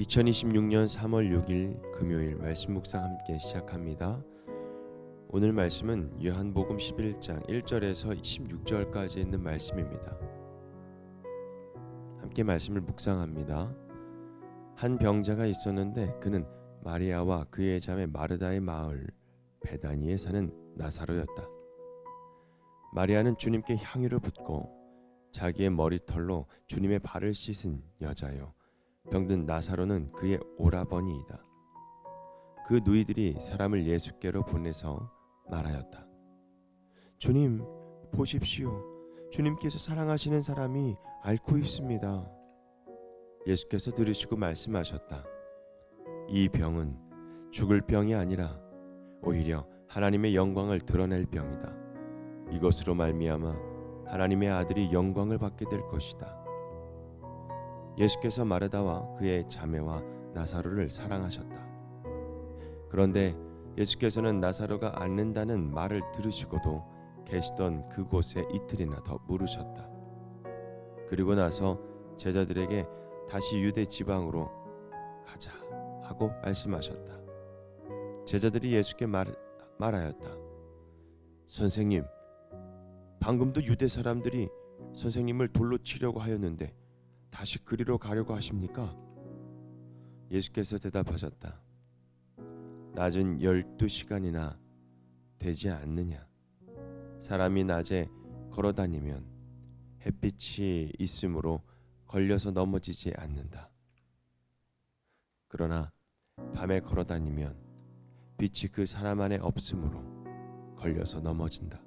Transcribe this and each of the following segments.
2026년 3월 6일 금요일 말씀 묵상 함께 시작합니다. 오늘 말씀은 요한복음 11장 1절에서 16절까지 있는 말씀입니다. 함께 말씀을 묵상합니다. 한 병자가 있었는데 그는 마리아와 그의 자매 마르다의 마을 베다니에 사는 나사로였다. 마리아는 주님께 향유를 붓고 자기의 머리털로 주님의 발을 씻은 여자요, 병든 나사로는 그의 오라버니이다. 그 누이들이 사람을 예수께로 보내서 말하였다. 주님, 보십시오. 주님께서 사랑하시는 사람이 앓고 있습니다. 예수께서 들으시고 말씀하셨다. 이 병은 죽을 병이 아니라 오히려 하나님의 영광을 드러낼 병이다. 이것으로 말미암아 하나님의 아들이 영광을 받게 될 것이다. 예수께서 마르다와 그의 자매와 나사로를 사랑하셨다. 그런데 예수께서는 나사로가 앓는다는 말을 들으시고도 계시던 그곳에 이틀이나 더 물으셨다. 그리고 나서 제자들에게 다시 유대 지방으로 가자 하고 말씀하셨다. 제자들이 예수께 말하였다. 선생님, 방금도 유대 사람들이 선생님을 돌로 치려고 하였는데 다시 그리로 가려고 하십니까? 예수께서 대답하셨다. 낮은 12시간이나 되지 않느냐? 사람이 낮에 걸어다니면 햇빛이 있으므로 걸려서 넘어지지 않는다. 그러나 밤에 걸어다니면 빛이 그 사람 안에 없으므로 걸려서 넘어진다.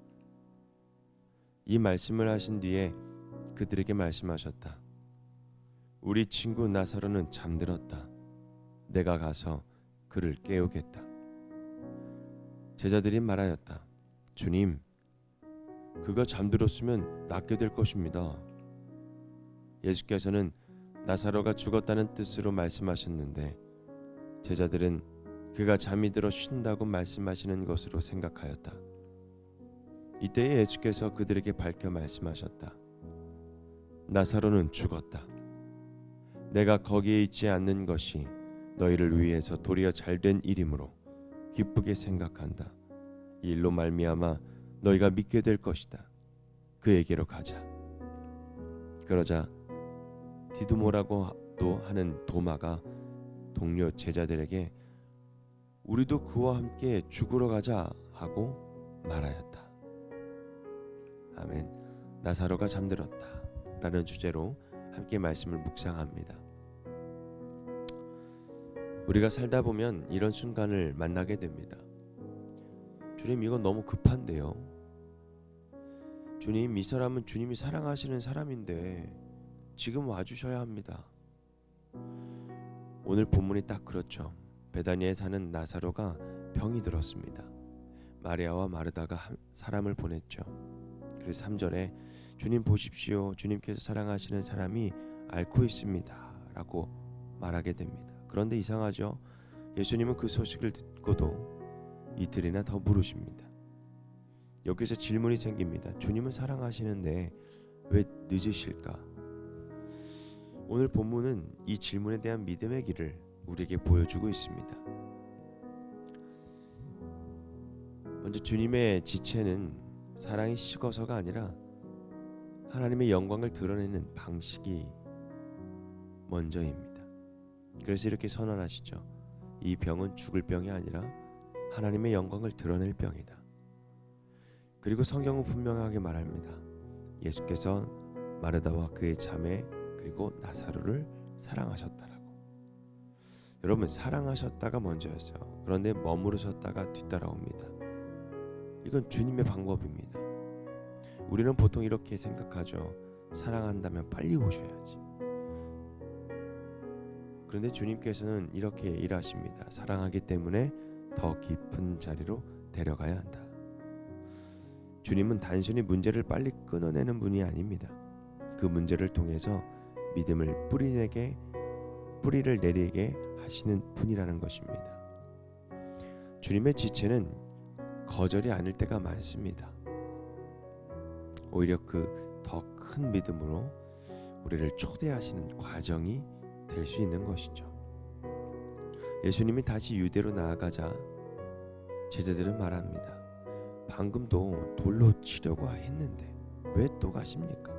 이 말씀을 하신 뒤에 그들에게 말씀하셨다. 우리 친구 나사로는 잠들었다. 내가 가서 그를 깨우겠다. 제자들이 말하였다. 주님, 그가 잠들었으면 낫게 될 것입니다. 예수께서는 나사로가 죽었다는 뜻으로 말씀하셨는데 제자들은 그가 잠이 들어 쉰다고 말씀하시는 것으로 생각하였다. 이때에 예수께서 그들에게 밝혀 말씀하셨다. 나사로는 죽었다. 내가 거기에 있지 않는 것이 너희를 위해서 도리어 잘된 일이므로 기쁘게 생각한다. 이 일로 말미암아 너희가 믿게 될 것이다. 그에게로 가자. 그러자 디두모라고도 하는 도마가 동료 제자들에게 우리도 그와 함께 죽으러 가자 하고 말하였다. 아멘. 나사로가 잠들었다 라는 주제로 함께 말씀을 묵상합니다. 우리가 살다 보면 이런 순간을 만나게 됩니다. 주님, 이건 너무 급한데요. 주님, 이 사람은 주님이 사랑하시는 사람인데 지금 와주셔야 합니다. 오늘 본문이 딱 그렇죠. 베다니에 사는 나사로가 병이 들었습니다. 마리아와 마르다가 사람을 보냈죠. 그래서 3절에 주님 보십시오. 주님께서 사랑하시는 사람이 앓고 있습니다 라고 말하게 됩니다. 그런데 이상하죠. 예수님은 그 소식을 듣고도 이틀이나 더 물으십니다. 여기서 질문이 생깁니다. 주님은 사랑하시는데 왜 늦으실까? 오늘 본문은 이 질문에 대한 믿음의 길을 우리에게 보여주고 있습니다. 먼저 주님의 지체는 사랑이 식어서가 아니라 하나님의 영광을 드러내는 방식이 먼저입니다. 그래서 이렇게 선언하시죠. 이 병은 죽을 병이 아니라 하나님의 영광을 드러낼 병이다. 그리고 성경은 분명하게 말합니다. 예수께서 마르다와 그의 자매 그리고 나사로를 사랑하셨다라고. 여러분, 사랑하셨다가 먼저였어요. 그런데 머무르셨다가 뒤따라옵니다. 이건 주님의 방법입니다. 우리는 보통 이렇게 생각하죠. 사랑한다면 빨리 오셔야지. 그런데 주님께서는 이렇게 일하십니다. 사랑하기 때문에 더 깊은 자리로 데려가야 한다. 주님은 단순히 문제를 빨리 끊어내는 분이 아닙니다. 그 문제를 통해서 믿음을 뿌리를 내리게 하시는 분이라는 것입니다. 주님의 지체는 거절이 아닐 때가 많습니다. 오히려 그 더 큰 믿음으로 우리를 초대하시는 과정이 될 수 있는 것이죠. 예수님이 다시 유대로 나아가자 제자들은 말합니다. 방금도 돌로 치려고 했는데 왜 또 가십니까?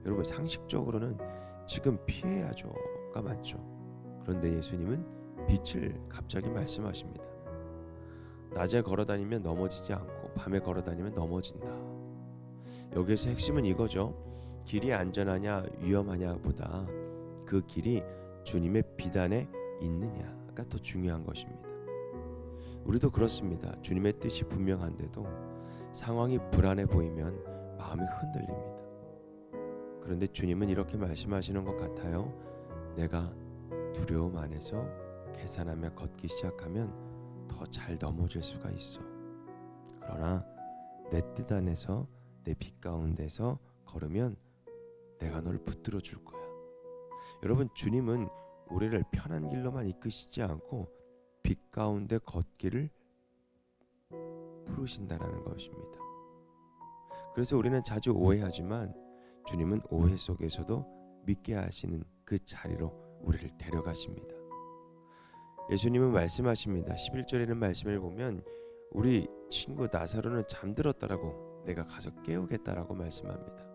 여러분, 상식적으로는 지금 피해야죠가 맞죠. 그런데 예수님은 빛을 갑자기 말씀하십니다. 낮에 걸어다니면 넘어지지 않고 밤에 걸어다니면 넘어진다. 여기에서 핵심은 이거죠. 길이 안전하냐 위험하냐 보다 그 길이 주님의 빛 안에 있느냐가 더 중요한 것입니다. 우리도 그렇습니다. 주님의 뜻이 분명한데도 상황이 불안해 보이면 마음이 흔들립니다. 그런데 주님은 이렇게 말씀하시는 것 같아요. 내가 두려움 안에서 계산하며 걷기 시작하면 더 잘 넘어질 수가 있어. 그러나 내 뜻 안에서 내 빛 가운데서 걸으면 내가 널 붙들어 줄 거야. 여러분, 주님은 우리를 편한 길로만 이끄시지 않고 빛 가운데 걷기를 부르신다라는 것입니다. 그래서 우리는 자주 오해하지만 주님은 오해 속에서도 믿게 하시는 그 자리로 우리를 데려가십니다. 예수님은 말씀하십니다. 11절에는 말씀을 보면 우리 친구 나사로는 잠들었다라고 내가 가서 깨우겠다라고 말씀합니다.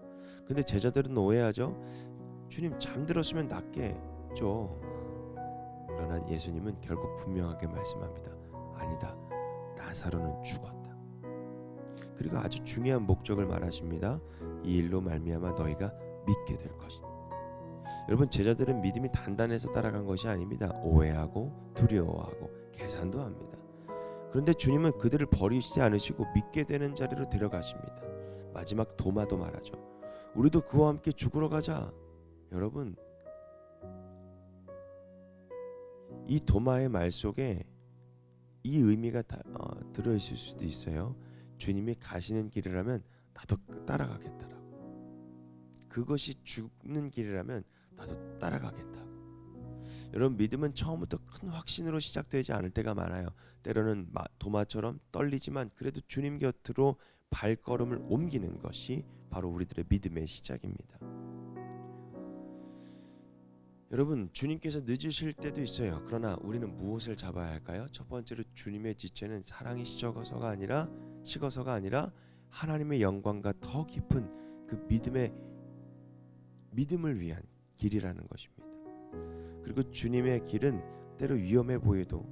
근데 제자들은 오해하죠. 주님, 잠들었으면 낫게 줘. 그러나 예수님은 결국 분명하게 말씀합니다. 아니다. 나사로는 죽었다. 그리고 아주 중요한 목적을 말하십니다. 이 일로 말미암아 너희가 믿게 될 것이다. 여러분, 제자들은 믿음이 단단해서 따라간 것이 아닙니다. 오해하고 두려워하고 계산도 합니다. 그런데 주님은 그들을 버리시지 않으시고 믿게 되는 자리로 데려가십니다. 마지막 도마도 말하죠. 우리도 그와 함께 죽으러 가자. 여러분, 이 도마의 말 속에 이 의미가 들어있을 수도 있어요. 주님이 가시는 길이라면 나도 따라가겠다라고. 그것이 죽는 길이라면 나도 따라가겠다고. 여러분, 믿음은 처음부터 큰 확신으로 시작되지 않을 때가 많아요. 때로는 도마처럼 떨리지만 그래도 주님 곁으로 발걸음을 옮기는 것이 바로 우리들의 믿음의 시작입니다. 여러분, 주님께서 늦으실 때도 있어요. 그러나 우리는 무엇을 잡아야 할까요? 첫 번째로 주님의 지체는 사랑이 식어서가 아니라 하나님의 영광과 더 깊은 그 믿음을 위한 길이라는 것입니다. 그리고 주님의 길은 때로 위험해 보여도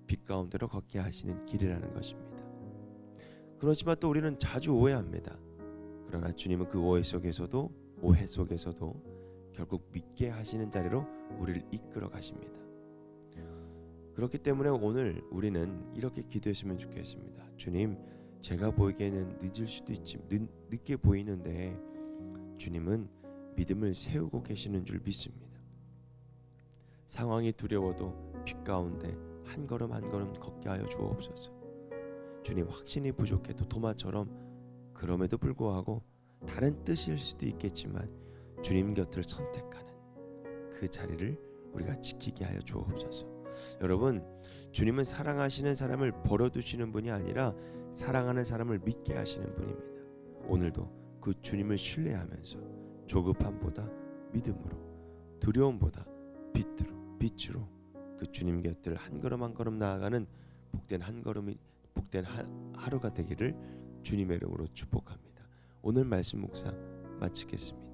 빛 가운데로 걷게 하시는 길이라는 것입니다. 그렇지만 또 우리는 자주 오해합니다. 그러나 주님은 그 오해 속에서도 결국 믿게 하시는 자리로 우리를 이끌어 가십니다. 그렇기 때문에 오늘 우리는 이렇게 기도했으면 좋겠습니다. 주님, 제가 보기에는 늦을 수도 있지, 늦게 보이는데 주님은 믿음을 세우고 계시는 줄 믿습니다. 상황이 두려워도 빛 가운데 한 걸음 한 걸음 걷게 하여 주옵소서. 주님, 확신이 부족해도 도마처럼 그럼에도 불구하고 다른 뜻일 수도 있겠지만 주님 곁을 선택하는 그 자리를 우리가 지키게 하여 주옵소서. 여러분, 주님은 사랑하시는 사람을 버려두시는 분이 아니라 사랑하는 사람을 믿게 하시는 분입니다. 오늘도 그 주님을 신뢰하면서 조급함보다 믿음으로, 두려움보다 빛으로 그 주님 곁을 한 걸음 한 걸음 나아가는 복된 하루가 되기를 주님의 이름으로 축복합니다. 오늘 말씀 묵상 마치겠습니다.